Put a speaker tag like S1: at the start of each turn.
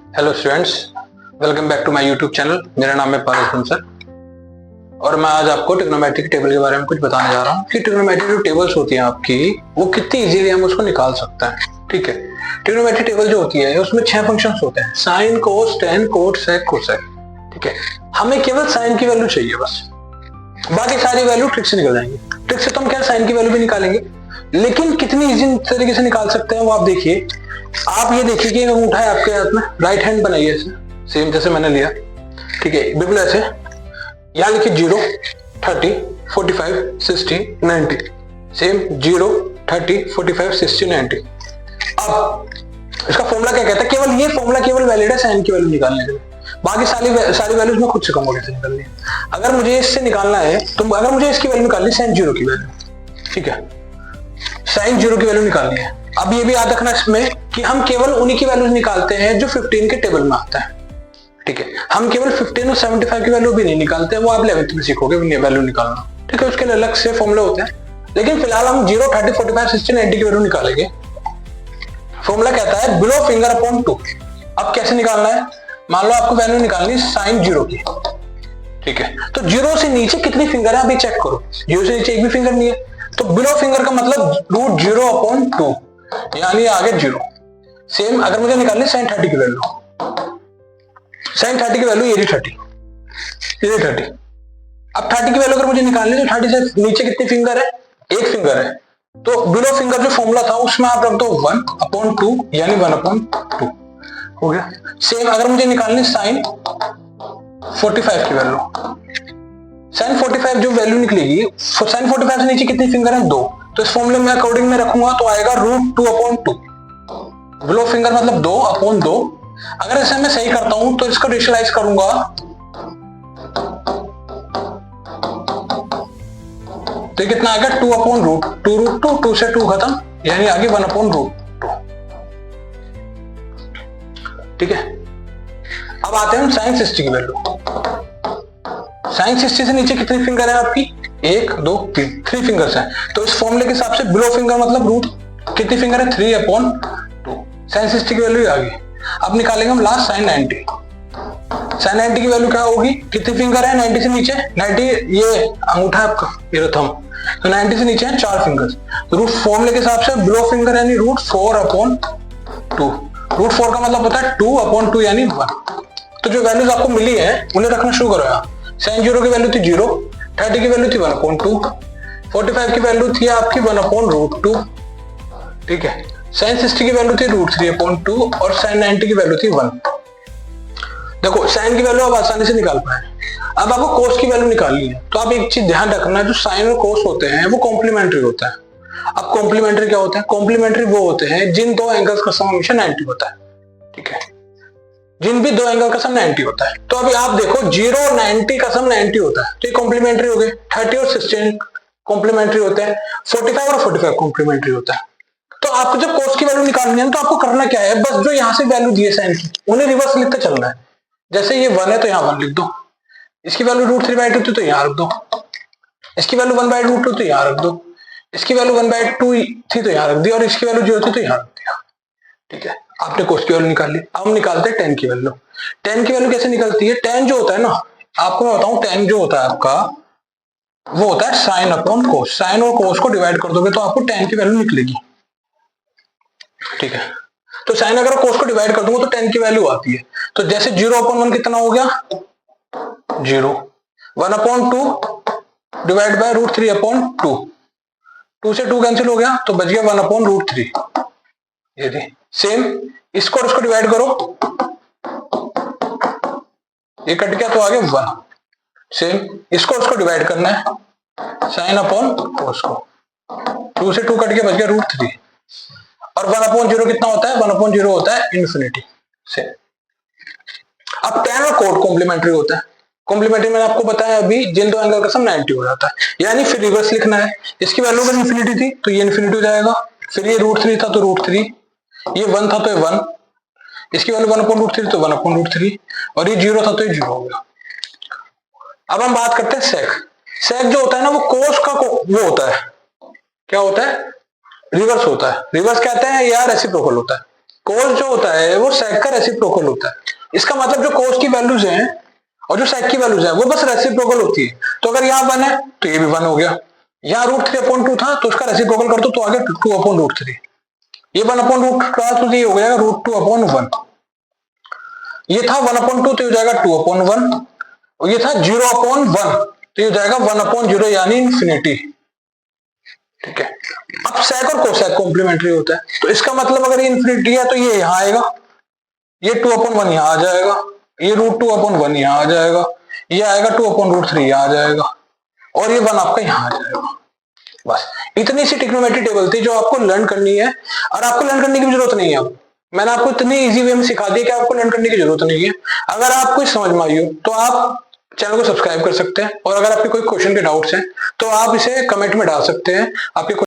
S1: Hello students, welcome back to my YouTube channel. मेरा नाम है पारस बंसल और मैं आज आपको ट्रिग्नोमेट्री की टेबल के बारे में कुछ बताने जा रहा हूँ कि ट्रिग्नोमेट्री जो टेबल्स होती हैं आपकी, वो कितनी इजीली हम उसको निकाल सकते हैं। ठीक है, ट्रिग्नोमेट्री टेबल जो होती है उसमें 6 फंक्शंस होते हैं: साइन, कोस, टेन, कोट, सेक, कोसेक। ठीक है, हमें केवल साइन की वैल्यू चाहिए बस, बाकी सारी वैल्यू ट्रिक से निकल जाएंगी। ट्रिक से तो हम क्या साइन की वैल्यू भी निकालेंगे, लेकिन कितनी इजी तरीके से निकाल सकते हैं वो आप देखिए। आप ये देखिए कि अंगूठा है आपके हाथ में, राइट हैंड बनाइए ऐसे, सेम जैसे मैंने लिया। ठीक है, बिल्कुल ऐसे। यहां लिखिए 0, 30, 45, 60, 90। सेम 0, 30, 45, 60, 90। अब इसका फॉर्मूला क्या कहता है? केवल ये फॉर्मूला केवल वैलिड है साइन की वैल्यू निकालने के लिए, बाकी सारी वैल्यूज में खुद से कहूंगा कैसे निकालनी है। अगर मुझे इससे निकालना है तो अगर मुझे इसकी वैल्यू निकालनी है साइन 0 की वैल्यू, ठीक है, साइन 0 की वैल्यू निकालनी है। अब ये भी याद रखना इसमें कि हम केवल उन्हीं की वैल्यूज निकालते हैं जो 15 के टेबल में आता है। ठीक है, हम केवल 15 और 75 की वैल्यू भी नहीं निकालते हैं, वो आप 11th में सीखोगे वैल्यू निकालना। ठीक है, उसके लिए अलग से फॉर्मूले होते हैं, लेकिन फिलहाल हम 0, 30, 45, 60, 90 की वैल्यू निकालेंगे। फॉर्मूला कहता है बिलो फिंगर अपॉन 2। अब कैसे निकालना है? मान लो आपको वैल्यू निकालनी है साइन 0 की। ठीक है, तो 0 से नीचे कितनी फिंगर है अभी चेक करो। 0 से नीचे एक भी फिंगर नहीं है, तो बिलो फिंगर का मतलब रूट 0 अपॉन 2, यानी आगे 0। सेम अगर मुझे निकालनी है साइन 30 की वैल्यू, साइन 30 की वैल्यू ये 30, ये 30। अब 30 की वैल्यू अगर मुझे निकालनी है तो 30 से नीचे कितनी फिंगर है? एक फिंगर है, तो बिलो फिंगर जो फॉर्मूला था उसमें आप रख दो 1 अपॉन 2, यानी 1 अपॉन 2 हो गया। सेम अगर मुझे निकालनी साइन 45 की वैल्यू, साइन 45 जो वैल्यू निकलेगी, साइन 45 से नीचे कितनी फिंगर है? 2, तो इस फॉर्मूले में अकॉर्डिंग में रखूंगा तो आएगा रूट 2 अपॉन 2। बिलो फिंगर मतलब 2 अपॉन 2। अगर इसे मैं सही करता हूं तो इसको रेशनलाइज करूंगा तो कितना आएगा? 2 अपॉन रूट 2, रूट 2, 2 से 2 खत्म, यानी आगे 1 अपॉन रूट 2। ठीक है, अब आते हैं हम साइन 60 की वैल्यू। साइन 60 से नीचे कितनी फिंगर है आपकी? 1, 2, 3 फिंगर्स हैं, तो इस फॉर्मूले के हिसाब से बिलो फिंगर मतलब रूट कितनी फिंगर है? 3 अपॉन 2। साइन 60 की वैल्यू आ गई। अब निकालेंगे हम लास्ट साइन 90। साइन 90 की वैल्यू क्या होगी? कितनी फिंगर है 90 से नीचे? 90 ये अंगूठा है आपका, ये थंब, तो 90 से नीचे है 4 फिंगर्स। रूट फॉर्मूले के हिसाब से बिलो फिंगर यानी रूट 4 अपॉन 2। रूट 4 का मतलब होता है 2 अपॉन 2 यानी 1। तो जो वैल्यूज आपको मिली है उन्हें रखना शुरू करो। यहाँ साइन 0 की वैल्यू थी 0, 30 की वैल्यू थी 1 अपॉन 2, 45 की वैल्यू थी आपकी 1 अपॉन रूट 2। ठीक है, साइन 60 की वैल्यू थी रूट 3 अपॉन 2 और साइन 90 की वैल्यू थी 1। देखो साइन की वैल्यू आप आसानी से निकाल पाए। अब आपको कोस की वैल्यू निकालनी है, तो आप एक चीज ध्यान रखना, जो साइन और कोस होते हैं वो कॉम्प्लीमेंट्री होता है। अब कॉम्प्लीमेंट्री क्या होता है? कॉम्प्लीमेंट्री वो होते हैं जिन दो एंगल्स का सम हमेशा 90 होता है। ठीक है, जिन भी दो एंगल का सम 90 होता है। तो अभी आप देखो 0 और 90 का सम 90 होता है, तो ये कॉम्प्लीमेंट्री हो गए। 30 और 16 कॉम्प्लीमेंट्री होते हैं, 45 और 45 कॉम्प्लीमेंट्री होता है। तो आपको जब कोस की वैल्यू निकालनी है तो आपको करना क्या है? बस जो यहाँ से वैल्यू दी है साइन की, उन्हें रिवर्स लिखते चलना है। जैसे ये 1 है तो यहाँ 1 लिख दो, इसकी वैल्यू रूट 3/2 थी तो यहाँ रख दो, इसकी वैल्यू 1/√2 तो यहाँ रख दो, इसकी वैल्यू 1/2 थी तो यहाँ रख दी, और इसकी वैल्यू 0 थी तो यहाँ रख दिया। ठीक है, आपने कोस की वैल्यू निकाल ली। अब हम निकालते हैं टेन की वैल्यू। टेन की वैल्यू कैसे निकलती है? टेन जो होता है ना, आपको मैं बताऊं, टेन जो होता है आपका वो होता है साइन अपॉन कोस। साइन और कोस को डिवाइड कर दोगे तो आपको टेन की वैल्यू निकलेगी। ठीक है, तो साइन अगर कोस को डिवाइड कर दूंगा तो टेन की वैल्यू आती है। तो जैसे 0 अपॉन 1 कितना हो गया? 0। 1 upon 2 divide by root 3 upon 2, 2 से 2 कैंसिल हो गया तो बच गया 1 अपॉन रूट 3। ये थी। सेम इसको और इसको डिवाइड करो, ये कट गया तो आ गया 1। सेम इसको और इसको डिवाइड करना है, साइन अपॉन कोस को, 2 से 2 कट गया, बच गया रूट 3। और 1 अपॉन 0 कितना होता है? 1 अपॉन 0 होता है इन्फिनिटी से। अब टेन और कोट कॉम्प्लीमेंट्री होता है। कॉम्प्लीमेंट्री मैंने आपको बताया अभी, जिन दो एंगल का सम 90 हो जाता है, यानी फिर रिवर्स लिखना है। इसकी वैल्यू अगर इन्फिनिटी थी तो ये इन्फिनिटी हो जाएगा, फिर ये रूट 3 था तो रूट 3, ये 1 था तो ये 1, इसकी वैल्यू 1 अपॉन रूट 3 तो 1 अपॉन रूट 3, और ये 0 था तो ये 0 हो गया। अब हम बात करते हैं सेक। सेक जो होता है ना, वो कोस का वो होता है, क्या होता है? रिवर्स होता है। रिवर्स कहते हैं या रेसिप्रोकल होता है। कोस जो होता है वो सेक का रेसिप्रोकल होता है। इसका मतलब जो कोस की वैल्यूज हैं और जो सेक की वैल्यूज है वो बस रेसिप्रोकल होती है। तो अगर यहाँ 1 है तो ये भी 1 हो गया, यहाँ √3/2 था तो उसका रेसिप्रोकल कर दो तो आ गया 2/√3, ये 1/√2 तो ये हो गया √2/1, ये था 1/2 तो ये हो जाएगा 2/1, और ये था 0/1 तो ये हो जाएगा 1/0 यानी इंफिनिटी। ठीक है, अब सेक और कोसेक कॉम्प्लीमेंट्री होता है, तो इसका मतलब अगर ये इंफिनिटी है तो ये यहां आएगा, ये 2/1 यहां आ जाएगा, ये √2/1 यहां आ जाएगा, ये आएगा 2/√3 यहां आ जाएगा, और ये 1 आपका यहां आ जाएगा। बस इतनी सी ट्रिग्नोमेट्री टेबल थी जो आपको लर्न करनी है, और आपको लर्न करने की भी जरूरत नहीं है। मैंने आपको इतनी इजी वे में सिखा दिया कि आपको लर्न करने की जरूरत नहीं है। अगर आपको समझ में आई हो तो आप चैनल को सब्सक्राइब कर सकते हैं, और अगर आपके कोई क्वेश्चन के डाउट्स हैं तो आप इसे कमेंट में डाल सकते हैं। आपके